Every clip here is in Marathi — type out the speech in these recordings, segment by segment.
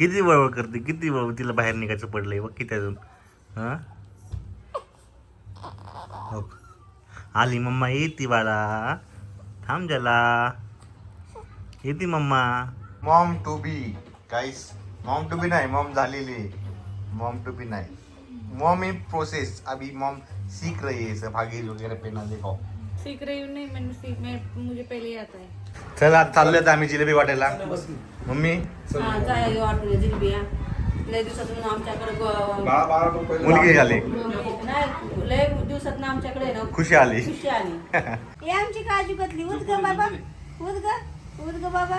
किती वळवळ करते, किती वळवळ. तिला बाहेर निघायचं पडलंय बघ किती अजून. हा हो. आली मम्मा येते बाळा. थांब जला. येते मम्मा. Mom to be guys. Mom to be नहीं, मॉम झालेली. मॉम टू बी नहीं, मॉम इन प्रोसेस. अभी मॉम सीख रही है सब आगे वगैरह पेना. देखो सीख रही हूँ नहीं, मुझे पहले ही आता है. चल आता चाललोय आम्ही जिलेबी वाटायला. मम्मी हा जाय वाटलं जिलबी. हा लय दिवसातून आमच्याकडे मुलगी झाली, नाही लय दिवसातून आमच्याकडे ना खुशी आली. खुशी आली. हे आमची काळजी बदली. उद ग बाबा, उद ग, उद ग बाबा,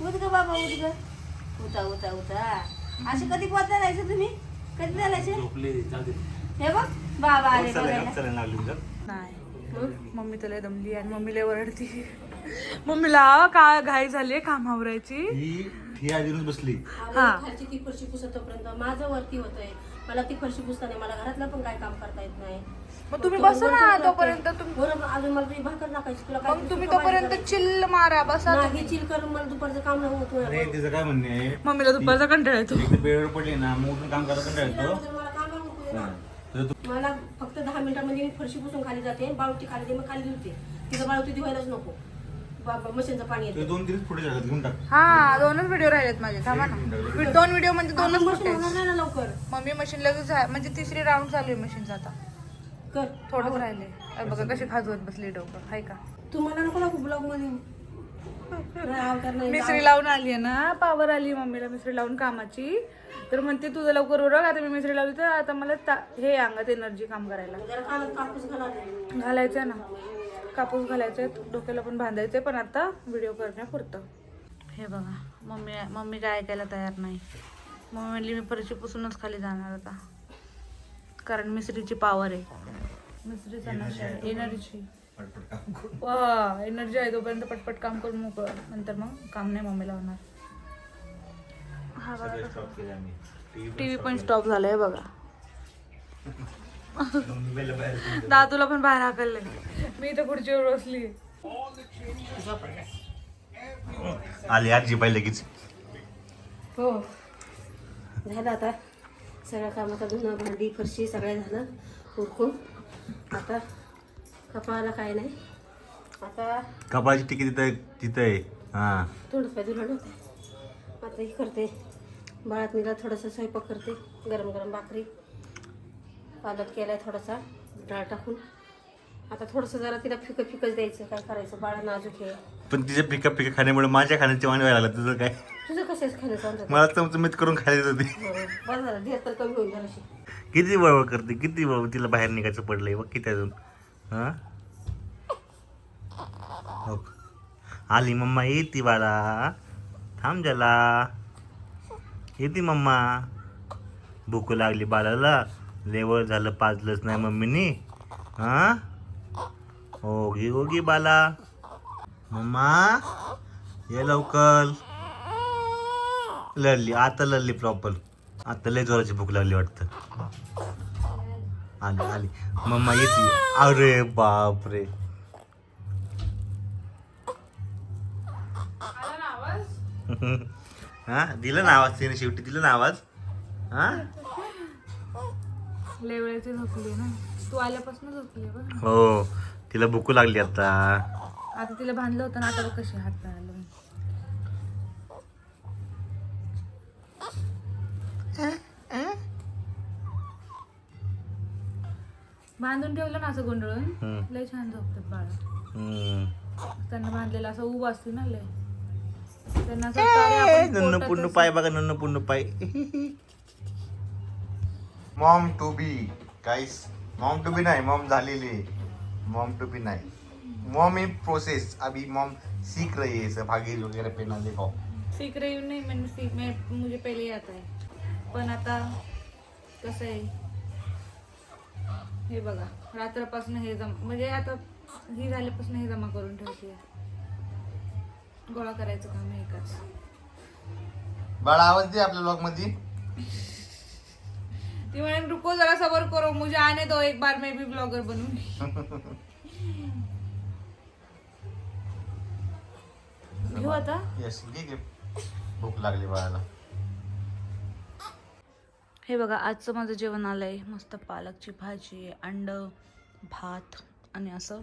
उद ग बाबा, उद ग. उता उता उता. असे कधी पोहता जायचं तुम्ही? कधी चालायचे? हे बघ बाबा आले बघायला. नाही मम्मी तुला दमली आणि मम्मीला ओरडती. मम्मीला काय घाई झाली काम आवरायची. ही आधीच बसली. खालची ती फरशी पुसतोपर्यंत माझं वरती होतंय. मला ती फरशी पुसताना मला घरातलं पण काय काम करता येत नाही. मग तुम्ही बसा ना तोपर्यंत. अजून मला तुझी भाकर टाकायची. तुला काय तुम्ही तोपर्यंत चिल्ल मारा बसा. नाही चिल करून मला दुपारचं काम नाही होत. नाही तिचं काय म्हणणे आहे, मम्मीला दुपारचा कंटाळा येतो. बेडवर पडली ना मग उठून काम करायला कंटाळा येतो. मला काम होत ना. मला फक्त 10 मिनिटांमध्ये मी फरशी पुसून खाली जाते. बाळूटी खाली दे, मग खाली धुते. तिथं बाळूटी धुवायलाच नको. मशीनचं पाणी येतं. 2-3 फुटे झाले घेऊन टाक. हा 2च व्हिडिओ राहिलेत माझे. थांबा ना. 2 व्हिडिओ म्हणजे 2च मशीन होणार नाही ना लवकर. मम्मी मशीन लगेच म्हणजे 3री राऊंड चालू आहे मशीनचा आता. कर थोडंच राहिले. बघा कशी खाजवत बसली डोकं. हाय का तुम्हाला नको ना ब्लॉग मध्ये मिसरी लावून आली आहे ना. पावर आली मम्मीला मिसरी लावून कामाची. तर म्हणते तुझं लवकर उरक. आता मी मिसरी लावली तर आता मला हे अंगात एनर्जी काम करायला. घालायचंय ना. कापूस घालायचंय, डोक्याला पण बांधायचंय. पण आता व्हिडिओ करण्यापुरतं. हे बघा मम्मी काय ऐकायला तयार नाही. मम्मी म्हणली मी फरशी पुसूनच खाली जाणार आता. कारण मिसरीची पावर आहे. मिसरीचा नशा आहे. एनर्जी एनर्जी आहे तोपर्यंत पटपट काम करून मोकळं. नंतर मग काम नाही मम्मीला होणार. हा बघा टीव्ही पण स्टॉप झालाय बघा. दादूला पण बाहेर हाकलले. मी इथं खुर्चीवर बसली. आली आजी पाहिजे लगेच. हो झालं आता सगळं काम. आता धुणं भांडी फरशी सगळं झालं उरकून. आता कपाळाला काय नाही. आता कपाळाची टिकी तिथं आहे. हा थोडं पाय धुणं होतं. आता हे करते बाळात निघा थोडासा स्वयंपाक करते. गरम गरम भाकरी पालक केलाय थोडासा डाळ टाकून. आता थोडंसं जरा तिला फिकं फिकच द्यायचं. काय करायचं बाळा नाजूक आहे. पण तिच्या पिका खाण्यामुळे माझ्या खाण्याची वाणी व्हायला लागला. तुझं काय? तुझं कशाच खाण्याचं मला चमचमीत करून खायला होती. बरं झालं धीर तर कमी होईल जराशी. किती वळवळ करते, किती वळवळ. तिला बाहेर निघायचं पडलंय बघ किती अजून. हा हो. आली मम्मा येते बाळा. थांब जला. येते मम्मा. भूक लागली बाळाला. लेवळ झालं पाजलंच नाही मम्मीनी. हा ओगी ओगी बाला. मम्मा ये लवकर. लढली आता, लढली प्रॉपर. आता लय जोराची भूक लागली वाटतं. आली आली मम्मा येते. अरे बापरे. हा दिलं ना आवाज तिने शेवटी. दिलं ना आवाज. हा लय वेळेची झोपली ना. तू आल्यापासून झोपली बघ. हो तिला भूक लागली आता. आता तिला बांधलं होतं ना. आता बघ कशी हात पाय आलं. बांधून ठेवलं ना असं गोंधळून लय छान झोपतात बाळा. त्यांना बांधलेलं असं उभं असते ना लय. त्यांना नन्न पुण्य पाय बघा. नन्न पुण्य पाय. Mom to be guys. Mom to be नहीं, मॉम झालेली. मॉम टू बी नहीं, मॉम इन प्रोसेस. अभी मॉम सीख रही है सब आगे वगैरह पेना. देखो सीख रही हूँ नहीं, मुझे पहले ही आता है. पण आता कसं आहे हे बघा. रात्रपासून हे म्हणजे आता ही झाल्यापासून हे जमा करून ठेवते. गोळा करायचं काम आहे एकाच. बाळा आवाज दे आपल्या ब्लॉग मध्ये. ती म्हणे रुको जरा सबर करो, मुझे आने दो एक बार मैं भी ब्लॉगर बनूंगी. घेऊ आता. यस घे. भूक लागली बाळाला. हे बघा आजचं माझं जेवण आलं आहे. मस्त पालकची भाजी, अंड, भात आणि असं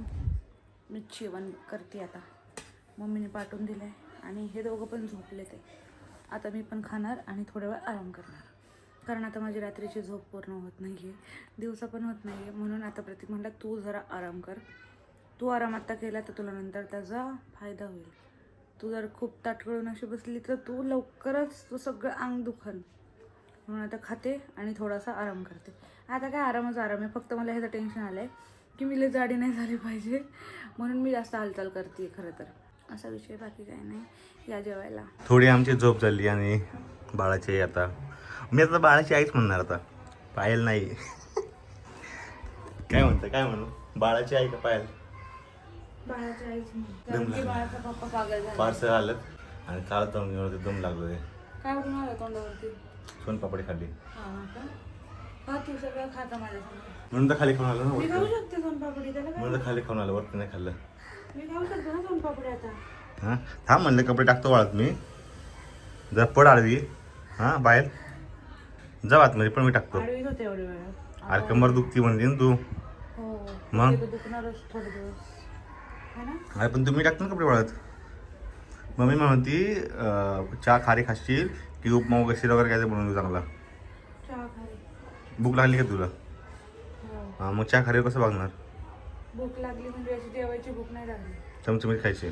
मी जेवण करते आता. मम्मीने पाठवून दिलं आहे आणि हे दोघं पण झोपले ते. आता मी पण खाणार आणि थोड्या वेळ आराम करणार. कारण आता माझी रात्रीची झोप पूर्ण होत नाही आहे, दिवसा पण होत नाही आहे. म्हणून आता प्रतीक म्हणला तू जरा आराम कर. तू आराम आत्ता केला तर तुला नंतर त्याचा फायदा होईल. तू जर खूप ताटकळून अशी बसली तर तू लवकरच तू सगळं अंग दुखन. म्हणून आता खाते आणि थोडासा आराम करते. आता काय आरामच आराम आहे. फक्त मला ह्याचं टेन्शन आलं आहे की मी लय जाडी नाही झाली पाहिजे, म्हणून मी जास्त हालचाल करते खरं तर. असा विषय, बाकी काय नाही. या जेवायला. थोडी आमची झोप झाली आणि बाळाची आई आता, मी आता बाळाची आईच म्हणणार आता, पायल नाही. काय म्हणू बाळाची आई का पायल? बाळाच्या आईच कारण की बाळाचा पप्पा पागल झाला. फारसं हालत आणि चालत जाऊन दम लागलोय. काय उठून आलं तोंडावरती? सोनपापडी खाल्ली हा का? हा तू सगळं खाता माझ्यासमोर. म्हणून तर खाली खाऊन आलो ना मी खाऊ वरती. शकते सोनपापडी, त्याला काय? म्हणून तर खाली खाऊन आलो, वरती नाही खाल्लं. मी खाऊ शकते ना सोनपापडी आता. हां थांब म्हणलं, कपडे टाकतो वाळत मी. जर पड आडवी हां बाहेर जा आतमध्ये, पण मी टाकतो. आडवीच होते एवढ्या वेळात. अरे कंबर दुखती म्हणते ना तू. हो मग? ते तर दुखणारच थोडे दिवस है ना. अरे पण तुम्ही टाकतो ना कपडे वाळत. मम्मी म्हणती चहा खारी खाशील की उपमा वगैरे शिरा वगैरे काय बनवून देऊ चांगला. चहा खारी. भूक लागली का तुला? हो. हां मग चहा खारी कसं बघणार? भूक लागली म्हणजे अशी जेवायची भूक नाही लागली. चमचमीत खायची.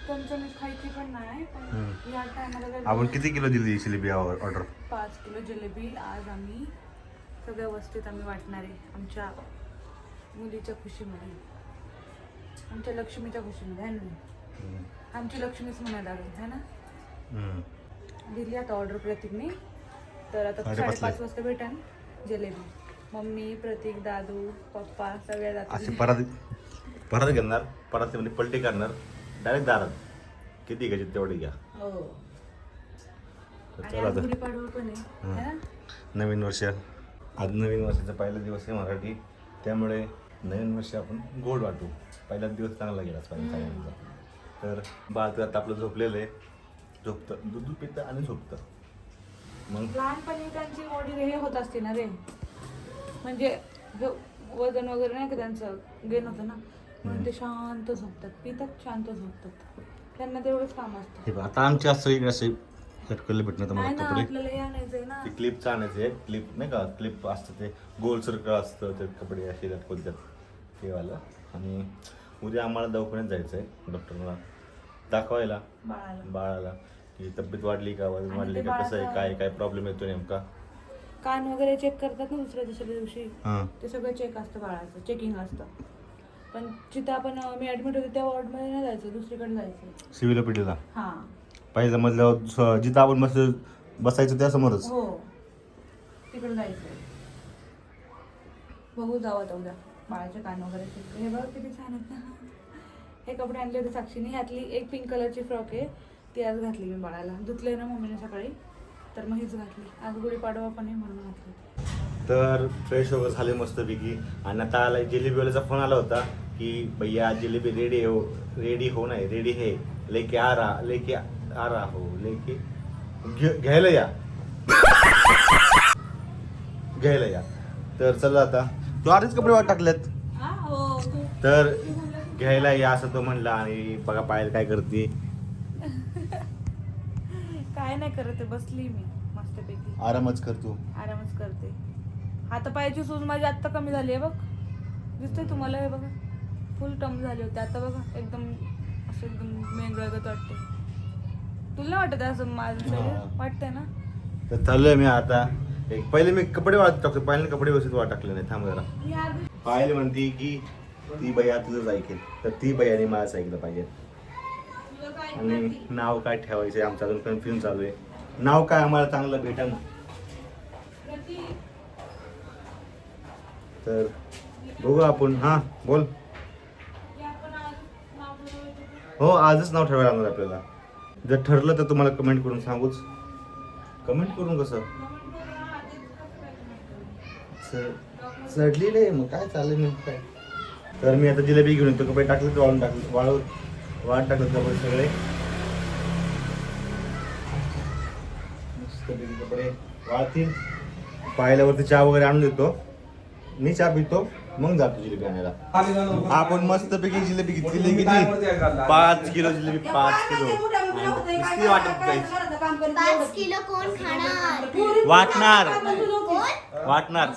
चमचमीत खायची पण नाही, पण या टायमाला आपण किती किलो दिली जिलेबी ऑर्डर? 5 किलो जिलेबी आज आम्ही सगळ्या वस्तीत आम्ही वाटणार आहे. आमच्या मुलीच्या खुशीमध्ये, आमच्या लक्ष्मीच्या खुशीमध्ये आहे ना. आमची लक्ष्मीच म्हणायला लागली है ना. दिली आता ऑर्डर प्रतीकने. तर आता 5:30 वाजता भेटा जिलेबी. मम्मी, प्रतीक, दादू, पप्पा सगळ्या जातात. असे परत घेणार, परत म्हणजे पलटी करणार, डायरेक्ट दारात. किती घ्यायची तेवढी घ्या. हो. तर आणि चला आज आता गुढीपाडवा पण आहे है ना. नवीन वर्ष, आज नवीन वर्षाचा पहिला दिवस आहे मराठी, त्यामुळे नवीन वर्ष आपण गोड वाटू. पहिला दिवस चांगला गेलाच पाहिजे सगळ्यांचा. तर बाळ तर आता आपलं झोपलेलं आहे, झोपतं, दूध पितं आणि झोपतं. मग लहानपणी त्यांची बॉडी हे होत असते ना रे, म्हणजे वजन वगैरे नाही का त्यांचं गेन होतं ना, म्हणून ते शांत झोपतात, पितात, शांत झोपतात. त्यांना तेवढंच काम असतं. हे बघ, आता आमची असं इकडे असे लटकले भेटणार नाही मला ना, कपडे. आपल्याला हे आणायचंय ना. ते क्लिपचं आणायचं आहे, क्लिप नाही का, क्लिप असतं ते गोल सर्कल असतं, ते कपडे असे लटकवतात ते वालं. आणि उद्या आम्हाला दवाखान्यात जायचं आहे डॉक्टरला दाखवायला बाळाला की तब्येत वाढली का, वजन वाढली का, कसं आहे, काय प्रॉब्लेम येतो नेमका. कान वगैरे चेक करतात ना दुसऱ्या दिवशी. हां ते सगळं चेक असतं बाळाचं, चेकिंग असतं. पण जिथं आपण मी ऍडमिट होते त्या वॉर्डमध्ये नाही जायचं, दुसरीकडे जायचं. सिव्हिल ओपीडीला हां पाहिजे मधल्यावर जिथं आपण बसायचं त्या समोरच. हो, तिकडे जायचं. बघू जाऊ आता उद्या. बाळाचे कान वगैरे चेक. हे बघ किती छान आहेत ना. हे कपडे आणले होते साक्षीने. ह्यातली एक पिंक कलरची फ्रॉक आहे, ती आज घातली मी बाळाला. धुतले ना मम्मीने सकाळी, तर मग हीच घातली. आज गुढीपाडवा पण आहे म्हणून घातली. तर फ्रेश वगैरे झाले मस्तपैकी. आणि आता आला जिलेबीवाल्याचा फोन आला होता की भैया जिलेबी रेडी हो नाही रेडी है, लेके आ रहा हो, घ्यायला या. तर चला आता तू आधीच कपडे वाट टाकलेत, हो तर घ्यायला या असं तो म्हणला. आणि बघा पायल काय करते. काय नाही करत, बसली मी मस्तपैकी. आरामच करतो. आरामच करते. आता पायाची सूज माझी आत्ता कमी झाली आहे बघ, दिसतंय तुम्हाला. हे बघा फुल टम झाले होते, आता बघा एकदम असं एकदम मेंगळगत वाटते. तुला नाही वाटत असं माझं शरीर वाटतंय ना. तर चाललोय मी आता. पहिले मी कपडे वाळत टाकतो, पायल कपडे व्यवस्थित वाट टाकले नाही. थांब जरा. पायल म्हणते की ती बया तुझंच ऐकेल, तर ती बयाने माझंच ऐकलं पाहिजे. आणि नाव काय ठेवायचं आमचं अजून कन्फ्युजन चालू आहे. नाव काय आम्हाला चांगलं भेटा ना, तर बघू आपण. हां बोल. हो आजच नाव ठेवायला लागणार आपल्याला. जर ठरलं तर तुम्हाला कमेंट करून सांगूच. कमेंट करून कसं चढलेलं आहे, मग काय चालेल मग काय. तर मी आता जिलेबी घेऊन येतो. कपडे टाकले तर वाळत टाकले कपडे सगळे मस्त कपडे वाळतील पाहिल्यावरती चहा वगैरे आणून देतो. मी चहा पितो मग जातो जिलेबी आणायला. आपण मस्त पैकी जिलेबी घेतली किती 5 किलो जिलेबी 5 किलो किती वाटत जाईल. 5 किलो कोण खाणार? वाटणार कोण? वाटणार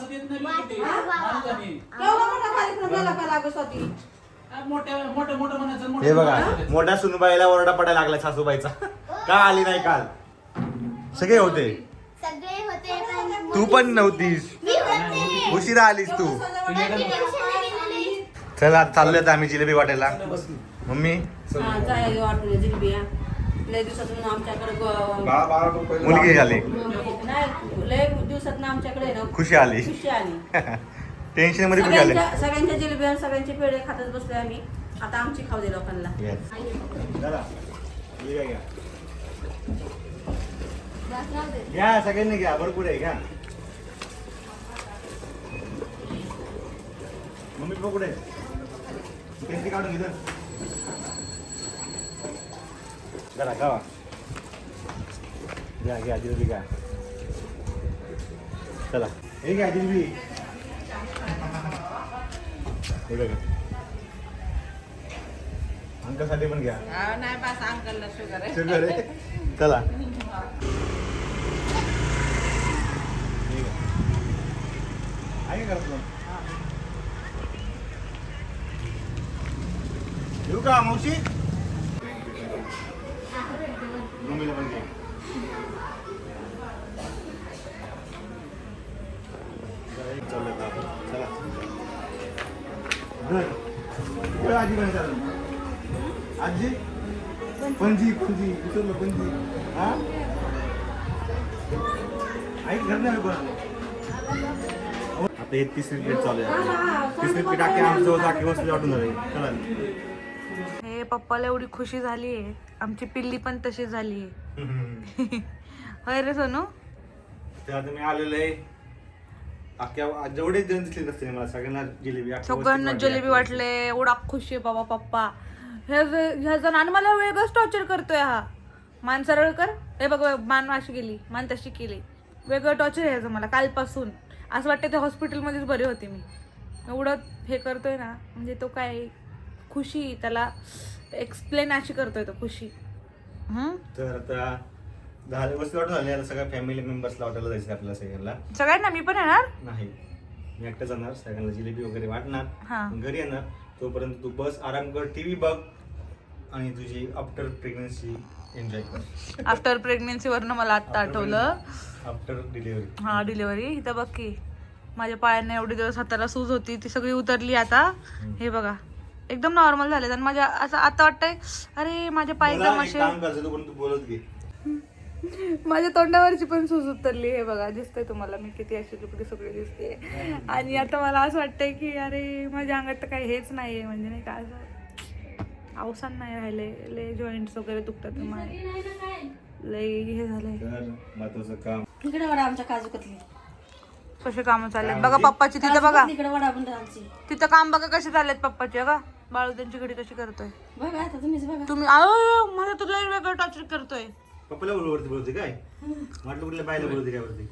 हे बघा मोठ्या सुनबाईला ओरडा पडायला लागला सासूबाईचा. का आली नाही काल? सगळे होते. सगळे होते पण तू पण नव्हतीस. मी होते. उशिरा आलीस तू. पण मी टेन्शन घेतली. चला चाललोय आता आम्ही जिलेबी वाटायला. मम्मी वाटून जिलेबी लय दिवसातून आमच्याकडे मुलगी झाली नाही लय दिवसातून आमच्याकडे ना खुशी आली. खुशी आली. टेन्शन मध्ये खुशी आली. सगळ्यांच्या जिलेबी सगळ्यांचे पेढे खातच बसलोय आम्ही. आता आमची खाऊ दे लोकांना. घ्या सगळ्यांनी घ्या भरपूर आहे घ्या. मम्मी पप्पा कुठे त्यांची काढून घेत जरा खावा. घ्या घ्या जिलेबी घ्या. चला हे घ्या जिलेबी. अंकलसाठी पण घ्या. नाही बस अंकलला शुगर आहे. शुगर आहे. चला आहे का येऊ का मावशी? मम्मीला पण घे. चला आजी पण चालेल. आजी पणजी पणजी विसरलो पणजी. हा ऐक घर नाही कोण आता हे 30 प्लेट चालू आहे. 30 प्लेट टाके आमचं टाके वस्तू वाटून झाले. चला हे पप्पाला एवढी खुशी झाली आहे. आमची पिल्ली पण तशी झाली आहे. होय रे सोनू. ते आता मी आलेलो आहे. अख्ख्या जेवढे जण दिसले नसते मला सगळ्यांना जिलेबी सगळ्यांना जिलेबी वाटले. एवढा खुशी आहे बाबा पप्पा. ह्या जण आणि मला वेगळंच टॉर्चर करतोय हा. मान सरळ कर. हे बघ मान अशी गेली मान तशी केली. वेगळं टॉर्चर ह्याचं मला कालपासून. असं वाटतं ते हॉस्पिटलमध्येच बरी होते मी. एवढं हे करतोय ना म्हणजे तो काय खुशी त्याला एक्सप्लेन अशी करतोय तो खुशी. तर आता 10 वस्तू वाटून झाले. आता सगळ्या फॅमिली मेंबर्सला वाटायला जायचं आपल्याला सगळ्यांना. सगळ्यांना मी पण येणार नाही मी एकटा जाणार. सगळ्यांना जिलेबी वगैरे वाटणार. घरी येणार. तोपर्यंत तू बस आराम कर टीव्ही बघ आणि तुझी आफ्टर प्रेग्नन्सी एन्जॉय कर. आफ्टर प्रेग्नेन्सी वरनं मला आत्ता आठवलं. After delivery. हा डिलिव्हरी. इथं बघ की माझ्या पायांना एवढी दिवस हाताला सूज होती ती सगळी उतरली आता. हे बघा एकदम नॉर्मल झाले. आणि माझ्या असं आता वाटतंय अरे माझे पाय एकदम असे काम करायचं तू पण तू बोलत घे. माझ्या तोंडावरची पण सूज उतरली. हे बघा दिसतंय तुम्हाला मी किती अशी तुकडी सगळी दिसते. आणि आता मला असं वाटतंय की अरे माझ्या अंगात तर काही हेच नाहीये म्हणजे नाही का असं अवसान नाही राहिले. लय जॉईंट्स वगैरे दुखतात. लय हे झालंय. महत्वाचं काम इकडे वडा आमच्या काजू कतली. कसे काम चाललेत बघा पप्पाची. तिथं बघा इकडे वडा पण आमची. तिथं काम बघा कसे चाललेत पप्पाचे. बघा बाळू त्यांची घडी कशी करतोय. बघा आता तुम्हीच बघा. तुम्ही अहो मला तुला वेगळं टॉर्चर करतोय. पप्पाला वरती बोलते काय म्हटलं कुठल्या बायला बोलते काय वरती.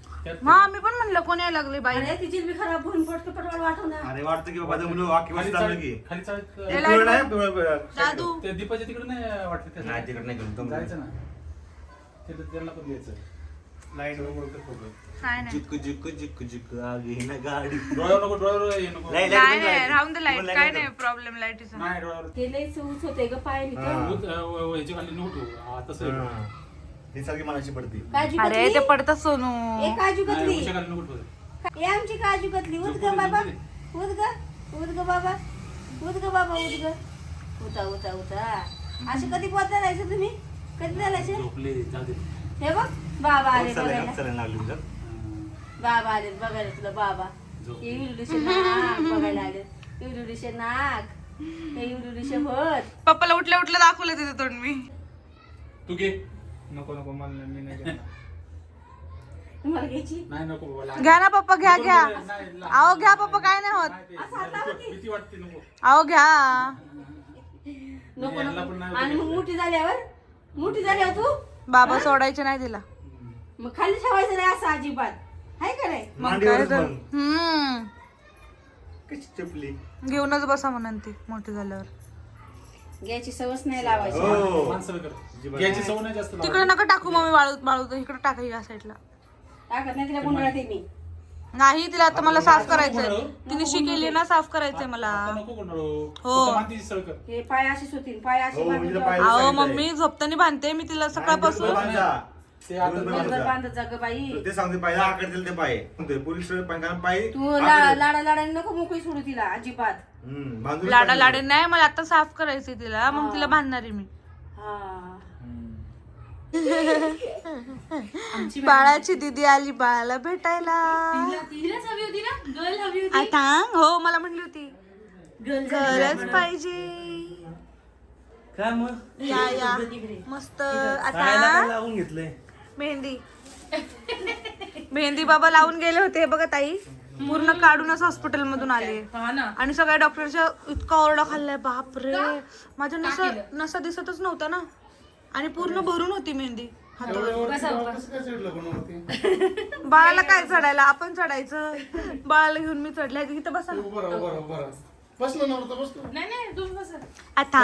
हा मी पण म्हणलं कोण यायला लागले बाई. अरे ती जिलेबी खराब होऊन पटपट वाटवणार. अरे वाटतं की बाबा मुलं वाक्य वाजत चाललं की खाली हे पिवळं नाही, पिवळं. जादू ते दीपाच्या तिकडे नाही वाटत नाही तिकडे नाही गेलो जायचं ना तिथे त्यांना पण द्यायचं. लाईट काय नाही. जिक्कू जिक्कू जिक्कू जिक्कू आगे ना गाडी. डोळ्यावर नको डोळ्यावर ये नको. नाही, नाही नाही राहून दे लाईट. काय नाही प्रॉब्लेम लाईटीचा. नाही डोळ्यावर ते लय सूज होते ग पाय ह्याची खाली नको तसं हा. ही सगळी मनाची पडती. काजू अरे कतली. ते पडतं सोनू. ए काजू कतली. उशा खाली नको ठेवू. ए आमची काजू कतली. उद ग बाबा उद ग बाबा उद ग बाबा उद ग. उता उता उता. असे कधी पोहता जायचं तुम्ही कधी चालायचे. झोपले जाऊ दे. हे बघ बाबा आले बघायला. चला लागली तुझं. बाबा आले बघायला तुला बाबा. हे इवडूशे नाक बघायला आले. इवडूशे नाक हे इवडूशे होत. पप्पाला उठल्या उठल्या दाखवलं तिथं तोंड मी. तू घे. नको नको मला मी नाही घेणार. तुम्हाला घ्यायची नाही नको बाबा. घ्या ना पप्पा घ्या घ्या. नाही, लहान. अहो घ्या पप्पा काय नाही होत. नाही, ते भीती वाटते नको. अहो घ्या. नको यांना पण नको. नाही आणि मग मोठी झाल्यावर तू बाबा सोडायचे नाही तिला. मग खाली ठेवायचं नाही असं अजिबात. हाय का नाही मग काय मांडीवरच तर मग. कशी चपली घेऊनच बसा म्हणून ती मोठी झाल्यावर. घ्यायची सवस नाही लावायची हो माणसं घ्यायची सवय नाही जास्त तिकडे नका टाकू मम्मी वाळू इकडे टाका या साईडला. टाकत नाही तिला गुंडाळते मी. नाही तिला आता मला साफ करायचंय. तिने शिकेली ना साफ करायचंय मला. नको गुंडाळू. हो. फक्त मातीची सळ कर. हे पाय असेच होतील पाय असे हो, बांधून हिला ठेवा. पाय- अहो सांगितलंय. मम्मी झोपताना बांधते मी तिला सकाळपासून. ते आता बरोबर बांधत जा ग बाई. ते सांगते पाय आकडतील ते पाय पोलीस पाय तू लाडा लाडाने नको मोकळी सोडू तिला अजिबात. बांधून लाडा लाडे नाही मला आता साफ करायचंय तिला मग तिला बांधणार आहे मी. हा बाळाची दीदी आली बाळाला भेटायला. तिलाच हवी होती ना गर्ल हवी होती. आता हो मला म्हणली होती गरज पाहिजे. काय मग या या मस्त. आता लावून घेतलंय मेहंदी मेहंदी बाबा लावून गेले होते बघा ताई. पूर्ण काढूनच हॉस्पिटल मधून आले आणि सगळ्या डॉक्टरच्या इतका ओरडा खाल्लाय बापरे. माझ्या नसा दिसतच नव्हता ना आणि पूर्ण भरून होती मेहंदी हातावर. बाळाला काय चढायला आपण चढायचं. बाळाला घेऊन मी चढले इथं बसा ना. नाही नाही तुम्ही बसा. आता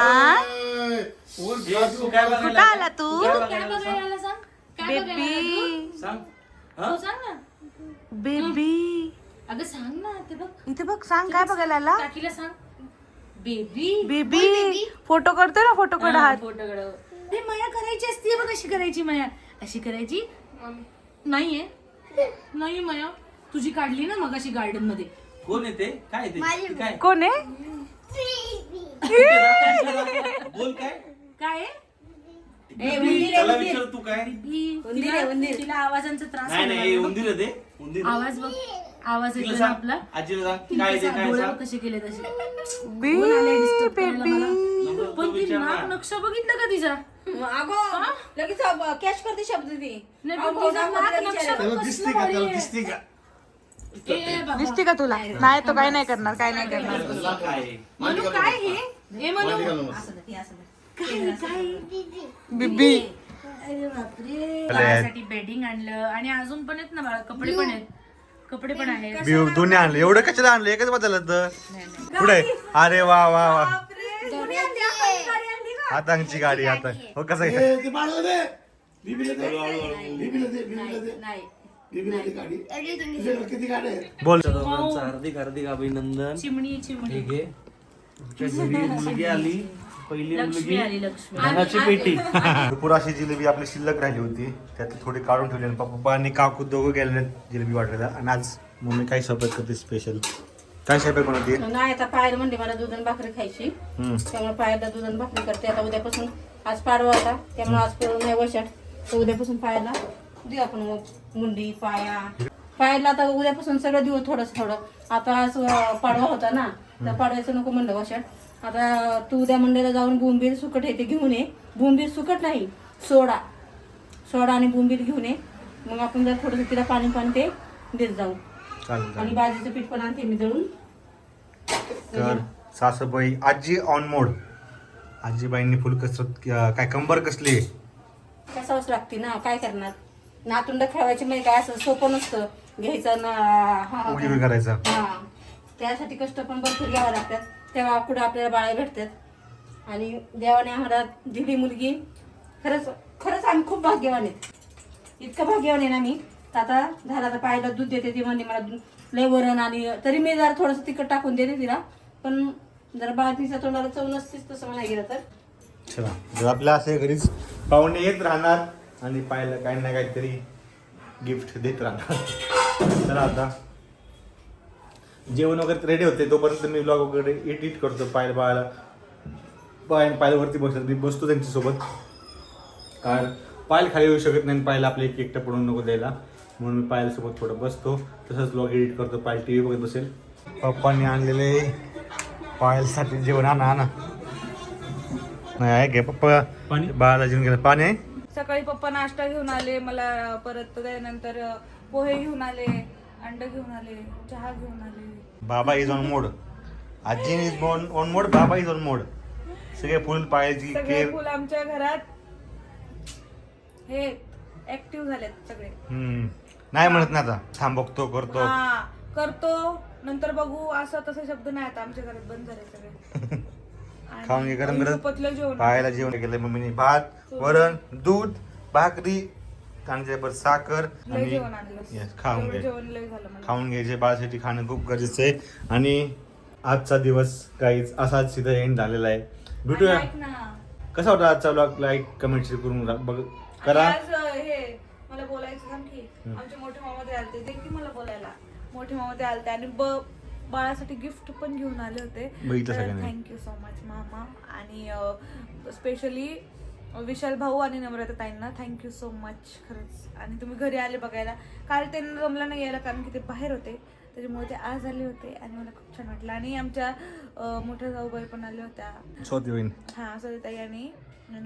तू काय कुठं बघायला आला तू काय बघायला आला सांग. काय बघायला आला बेबी सांग तू? सांग ना. बेबी अगं सांग ना ते बघ इथे बघ सांग काय बघायला आला. काकीला सांग. बेबी बेबी फोटो करतोय ना फोटो कडे हात. फोटो कडव. ते माया करायची असते बघ अशी करायची माया अशी करायची. नाहीये माया तुझी काढली ना मग अशी गार्डन मध्ये. कोण येते काय येते काय कोण आहे बोल काय काय आहे? त्याला विचार तू काय तिला आवाजांचा त्रास नाही होतो नाही ना. उंदीर आहे ते उंदीर आवाज बघ आवाज तिला येतो ना सांग आपला. आजीला सांग काय येते काय डोळे सांग कसे केले तसे. बी बेबी. नको तो पण ती विचार नाक ना. नक्षा बघितलं का तिचा. अगो लगेच कॅच करते शब्द ती. नाही पण तिचा नाक नक्षा बघ कसलं भारी आहे. ए बाबा. दिसते का तुला नाही तो काय नाही करणार काय नाही करणार. तुला काय आहे? मनू काय हे ए मनू बिबी अरे बापरे. बाळासाठी बेडिंग आणलं आणि अजून पण आहेत ना बाळा कपडे पण आहेत. कपडे पण आहेत. दोन्ही आणले एवढं कशाला आणलं एकच बदललं तर पुढे अरे वा वा वा हातांची गाडी आता हो कसं आहे? बोल दोघांचं हार्दिक हार्दिक अभिनंदन. चिमणी चिमणी ठीक आहे तुमच्या घरी मुलगी आली पहिली लक्ष्मी मुलगी आली लक्ष्मी. धनाची पेटी भरपूर अशी जिलेबी आपली शिल्लक राहिली होती त्यातली थोडी काढून ठेवली आणि पप्पा आणि काकू दोघं गेलेले जिलेबी वाटायला. आणि आज मम्मी काय स्वयंपाक करते स्पेशल काय स्वयंपाक बनवते? नाही आता पायर म्हणते मला दूध आणि भाकरी खायची त्यामुळे पायरला दूध आणि भाकरी करते. आता उद्यापासून आज पाडवा होता त्यामुळे आज करून नाही वशात तर उद्यापासून पायाला देऊ आपण मुंडी पायाला आता उद्यापासून सगळं देऊ थोडं. आता आज पाडवा होता ना तर पाडवायचं नको म्हणलं वशात. आता तू उद्या मंडईला जाऊन बोंबील सुकट हे ते घेऊन ये. बोंबील सुकट नाही सोडा आणि बोंबील घेऊन ये. मग आपण जर थोडंसं तिला पाणी ते देत जाऊ. चालेल आणि बाजरीचं पीठ पण आणते मी दळून. तर सासूबाई आजी ऑन मोड आजीबाईंनी फुल कसरत काय कंबर कसली कसावंच लागते ना काय करणार. नातुंड खेळायची म्हणजे काय असं सोपं नसतं घ्यायचं ना उडी उडी करायचा. हा त्यासाठी कष्ट पण भरपूर घ्यावं लागतात तेव्हा पुढे आपल्याला बाळा भेटतात. आणि देवाने आम्हाला दिली मुलगी. खरंच आम्ही खूप भाग्यवान आहेत. इतकं भाग्यवान आहे ना मी. आता झाला तर पायाला दूध देते ती म्हणते मला लय वरण आणि तरी मी जरा थोडंसं तिखट टाकून देते तिला. पण जरा बाळ तिच्या तोंडाला चव नसतेच तसं म्हणाय गेलं तर. चला जर आपल्या असे घरीच पाहुणे येत राहणार आणि पाहायला काही ना काहीतरी गिफ्ट देत राहणार. तर आता जेवण वगैरे रेडी होते तोपर्यंत मी ब्लॉग वगैरे एडिट करतो. पायलवरती बसतो त्यांच्यासोबत कारण पायल खाली येऊ शकत नाही. पायला आपले एकटं पडून नको द्यायला म्हणून मी पायलसोबत थोडं बसतो. तसंच ब्लॉग एडिट करतो. पायल टी व्ही बघत बसेल. पप्पांनी आणलेले पायलसाठी जेवण आणा नाही आहे घे पप्पा बाळाला जेवण गेलं पाणी आहे. सकाळी पप्पा नाश्ता घेऊन आले मला परत त्यानंतर पोहे घेऊन आले अंड घेऊन आले चहा घेऊन आले. बाबा इज ऑन मोड आजी इज ऑन मोड बाबा इज ऑन मोड. सगळे फुल पायाची सगळे केअर. फुल आमच्या घरात हे ऍक्टिव्ह झालेत सगळे. नाही म्हणत ना आता थांब बघतो करतो हा करतो नंतर बघू असं तसं शब्द नाही आता आमच्या घरात बंद झाले सगळे आणि खाऊन घे गरम गरम झोपतलं जेवण पाहायला जेवण केलंय मम्मीने भात वरण दूध भाकरी कांद्यावर साखर लय आणि जेवण आणलं Yes, खाऊन एवढं घे जेवण लय झालं मला खाऊन घ्यायचे बाळासाठी खाणं खूप गरजेचं आहे आणि आजचा दिवस काहीच असाच सिधा एंड झालेला आहे भेटूया आणि ऐक ना कसा होता आजचा ब्लॉग लाईक कमेंट शेअर करून बघ करा आणि आज हे मला बोलायचं सांग की आमचे मोठे मामा ते आलते ते की मला बोलायला मोठे मामा ते आलते आणि बाळासाठी गिफ्ट पण घेऊन आले होते बघितलं सगळ्यांनी. थँक्यू सो मच मामा आणि स्पेशली विशाल भाऊ आणि नम्रता ताईंना थँक्यू सो मच खरंच आणि तुम्ही घरी आले बघायला काल त्यांना जमलं नाही यायला कारण की ते बाहेर होते त्याच्यामुळे ते आज आले होते आणि मला खूप छान वाटलं आणि आमच्या मोठ्या जाऊबाई पण आल्या होत्या स्वतः होईन हा सरिताई आणि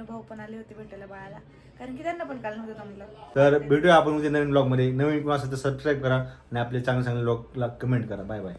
भाऊ पण आले होते भेटायला बाळाला कारण की त्यांना पण काल नव्हतं जमलं तर भेटूया आपण उद्या नवीन ब्लॉग मध्ये नवीन कोण असेल तर सबस्क्राईब करा आणि आपले चांगले चांगले ब्लॉगला कमेंट करा बाय बाय